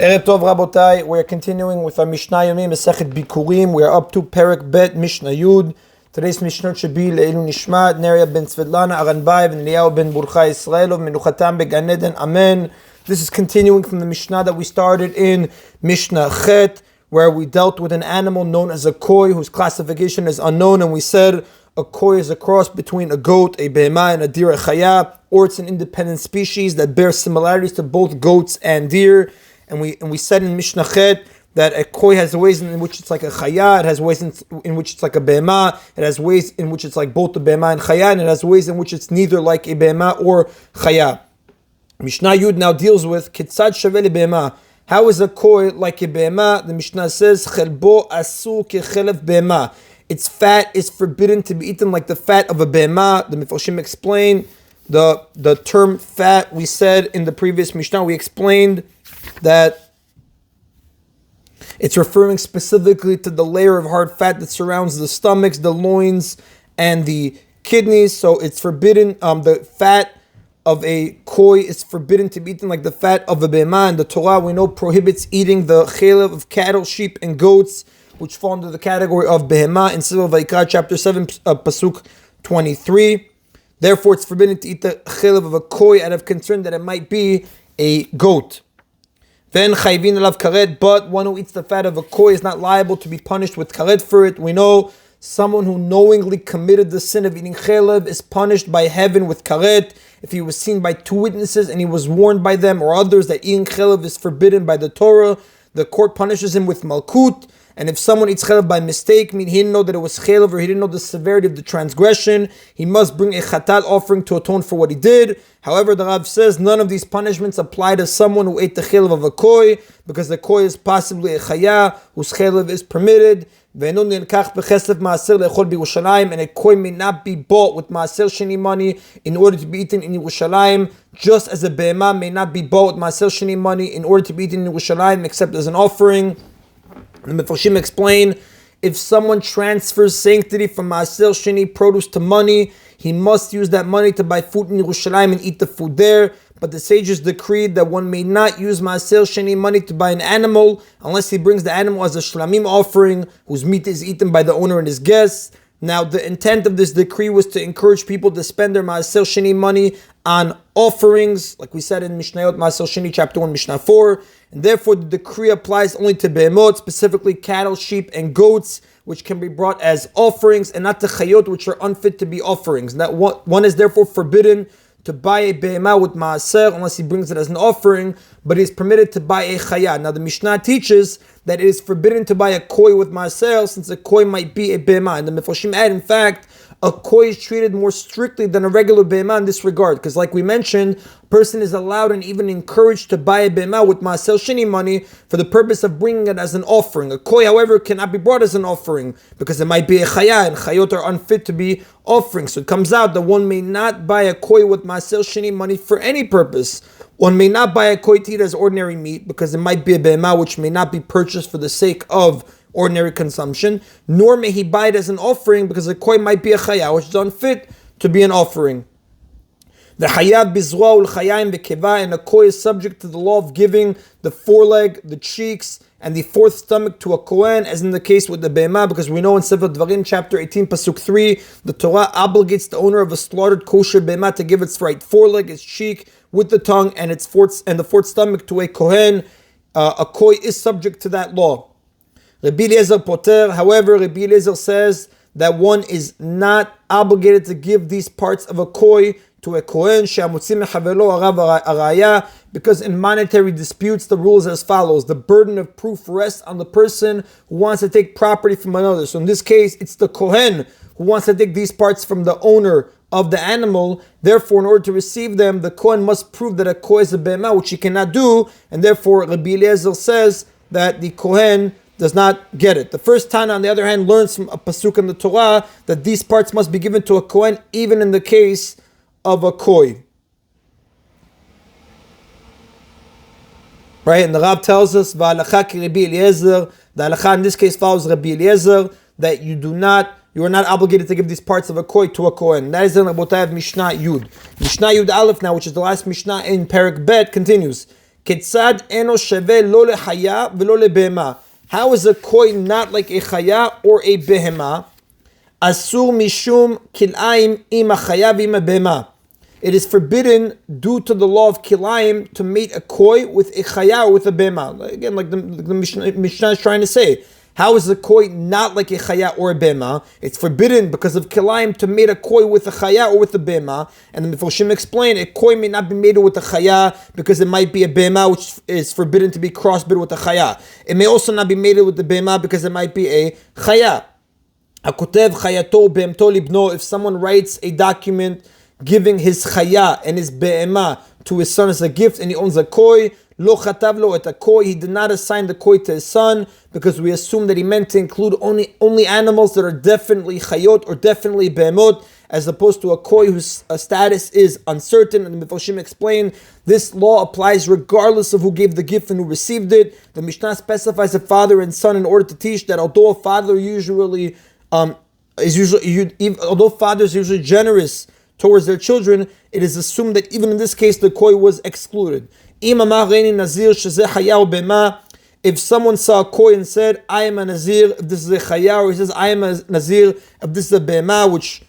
Erev Tov Rabotai, we are continuing with our Mishna Yomi, Masechet Bikkurim. We are up to Perek Bet, Mishna Yud. Today's Mishnah should be Le'ilu Nishmat, Neria ben Tzvedlana, Aranbai, and Eliyahu ben Burcha Yisraelov, Menuchatam beGan Eden, Amen. This is continuing from the Mishnah that we started in Mishnah Chet, where we dealt with an animal known as a koi, whose classification is unknown, and we said a koi is a cross between a goat, a behemah, and a deer, a chaya, or it's an independent species that bears similarities to both goats and deer. And we said in Mishnah Chet that a koi has ways in which it's like a chaya, it has ways in which it's like a behemah, it has ways in which it's like both a behemah and chaya, and it has ways in which it's neither like a behemah or chaya. Mishnah Yud now deals with Kitzad Shaveh Behemah. How is a koi like a behemah? The Mishnah says Chelbo Asu Kechelev Behemah. Its fat is forbidden to be eaten like the fat of a behemah. The Mefarshim explain the term fat. We said in the previous Mishnah, we explained that it's referring specifically to the layer of hard fat that surrounds the stomachs, the loins, and the kidneys. So it's forbidden, the fat of a koi is forbidden to be eaten like the fat of a behemah. And the Torah, we know, prohibits eating the chelev of cattle, sheep, and goats, which fall under the category of behemah in Sefer Vayikra, chapter 7, pasuk 23. Therefore, it's forbidden to eat the chelev of a koi out of concern that it might be a goat. Then chayvin alav karet, but one who eats the fat of a koi is not liable to be punished with karet for it. We know someone who knowingly committed the sin of eating chelev is punished by heaven with karet. If he was seen by two witnesses and he was warned by them or others that eating chelev is forbidden by the Torah, the court punishes him with malkut. And if someone eats chelev by mistake, meaning he didn't know that it was chelev or he didn't know the severity of the transgression, he must bring a chatat offering to atone for what he did. However, the Rav says none of these punishments apply to someone who ate the chelev of a koi, because the koi is possibly a chaya whose chelev is permitted. And a koi may not be bought with maaser sheni money in order to be eaten in Yerushalayim, just as a behemah may not be bought with maaser sheni money in order to be eaten in Yerushalayim except as an offering. The Mefarshim explain, if someone transfers sanctity from maaser sheni produce to money, he must use that money to buy food in Yerushalayim and eat the food there. But the sages decreed that one may not use maaser sheni money to buy an animal unless he brings the animal as a shlamim offering, whose meat is eaten by the owner and his guests. Now, the intent of this decree was to encourage people to spend their maaser sheni money on offerings, like we said in Mishnayot, maaser sheni, chapter 1, Mishnah 4. And therefore, the decree applies only to behemot, specifically cattle, sheep, and goats, which can be brought as offerings, and not to chayot, which are unfit to be offerings. That one is therefore forbidden to buy a behemah with maaser unless he brings it as an offering, but he is permitted to buy a chaya. Now the Mishnah teaches that it is forbidden to buy a koi with maaser, since a koi might be a behemah. And the Mefarshim add, in fact, a koi is treated more strictly than a regular behemah in this regard, because like we mentioned, a person is allowed and even encouraged to buy a behemah with maaser sheni money for the purpose of bringing it as an offering. A koi, however, cannot be brought as an offering because it might be a chaya, and chayot are unfit to be offerings. So it comes out that one may not buy a koi with maaser sheni money for any purpose. One may not buy a koi to eat as ordinary meat because it might be a behemah which may not be purchased for the sake of ordinary consumption, nor may he buy it as an offering because a koi might be a chaya, which is unfit to be an offering. The chaya bizroa ul chayim bekeva, and a koi is subject to the law of giving the foreleg, the cheeks, and the fourth stomach to a kohen, as in the case with the behemah, because we know in Sefer Dvarim, chapter 18, pasuk 3, the Torah obligates the owner of a slaughtered kosher behemah to give its right foreleg, its cheek, with the tongue, and the fourth stomach to a kohen. A koi is subject to that law. Rabbi Eliezer poter, however, Rabbi Eliezer says that one is not obligated to give these parts of a koi to a kohen, because in monetary disputes the rule is as follows: the burden of proof rests on the person who wants to take property from another. So in this case, it's the kohen who wants to take these parts from the owner of the animal. Therefore, in order to receive them, the kohen must prove that a koi is a behemah, which he cannot do, and therefore Rabbi Eliezer says that the kohen does not get it. The first Tana, on the other hand, learns from a pasuk in the Torah that these parts must be given to a kohen, even in the case of a koi. Right, and the Rab tells us, "V'alacha ki Rabbi Eliezer." The halacha in this case follows Rabbi Eliezer, that you are not obligated to give these parts of a koi to a kohen. That is in Rabotai of Mishnah Yud. Mishnah Yud Aleph now, which is the last Mishnah in Perek Bet, continues. Ketzad eno sheve lo lechaya velo lebehema. How is a koi not like a chaya or a behema? Asur mishum kilayim im achaya v'im behema. It is forbidden due to the law of kilayim to mate a koi with a chaya or with a behema. Again, like the Mishnah is trying to say. How is the koi not like a chaya or a bema? It's forbidden because of kilayim to mate a koi with a chaya or with a bema. And the Mefarshim explain a koi may not be mated with a chaya because it might be a bema, which is forbidden to be crossbred with a chaya. It may also not be mated with the bema because it might be a chaya. Hakotev chayato be'emto libno. If someone writes a document giving his chaya and his be'ema to his son as a gift, and he owns a koi, lo chatav lo et a koi, he did not assign the koi to his son because we assume that he meant to include only animals that are definitely chayot or definitely be'emot, as opposed to a koi whose status is uncertain. And the Mefarshim explain this law applies regardless of who gave the gift and who received it. The Mishnah specifies a father and son in order to teach that although a father although fathers are usually generous towards their children, it is assumed that even in this case the koi was excluded. If someone saw a koi and said, I am a nazir, if this is a chaya, or he says, I am a nazir, if this is a behema, which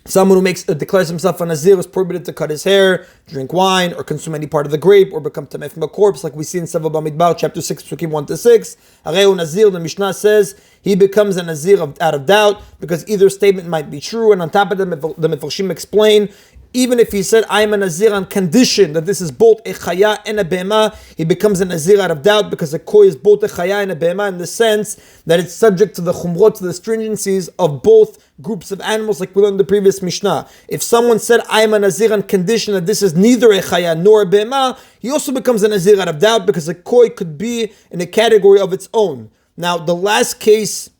someone who declares himself a nazir is prohibited to cut his hair, drink wine, or consume any part of the grape, or become tameh from a corpse, like we see in Seva Bamidbar, chapter 6, Psukim 1-6. Areu nazir, the Mishnah says, he becomes a nazir out of doubt, because either statement might be true, and on top of that, the Mefarshim explain, even if he said, I am a nazir on condition that this is both a chaya and a behema, he becomes a nazir out of doubt because a koi is both a chaya and a behema in the sense that it's subject to the chumrot, to the stringencies of both groups of animals, like we learned in the previous Mishnah. If someone said, I am a nazir on condition that this is neither a chaya nor a behema, he also becomes a nazir out of doubt because a koi could be in a category of its own. Now, the last case,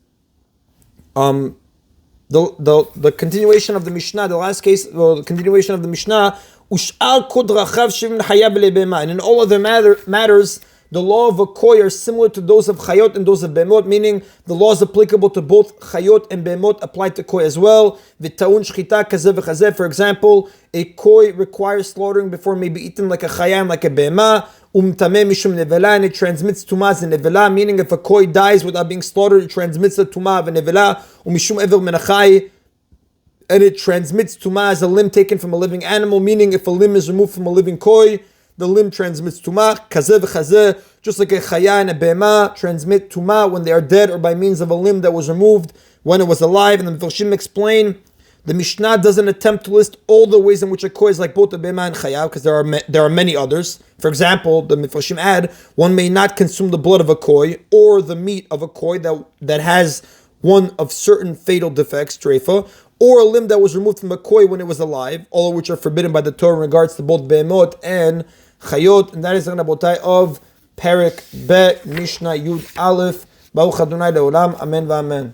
the continuation of the Mishnah, the continuation of the Mishnah, and in all other matters, the law of a koi are similar to those of chayot and those of behemot, meaning the laws applicable to both chayot and behemot apply to koi as well. For example, a koi requires slaughtering before it may be eaten like a chaya and like a behema. And it transmits tumah as a nevela, meaning if a koi dies without being slaughtered, it transmits the tumah of a nevela. And it transmits tumah as a limb taken from a living animal, meaning if a limb is removed from a living koi, the limb transmits tumah. Kazeh v'chazeh, just like a chaya and a behema transmit tumah when they are dead or by means of a limb that was removed when it was alive. And the Mefarshim explain, the Mishnah doesn't attempt to list all the ways in which a koi is like both a behema and chaya, because there are many others. For example, the Mefarshim add, one may not consume the blood of a koi or the meat of a koi that has one of certain fatal defects, treifa, or a limb that was removed from a koi when it was alive, all of which are forbidden by the Torah in regards to both behemot and chayot. And that is the Rabotai of Perek Bet Mishnah Yud Aleph. Baruch Adonai Leolam. Amen v'amen.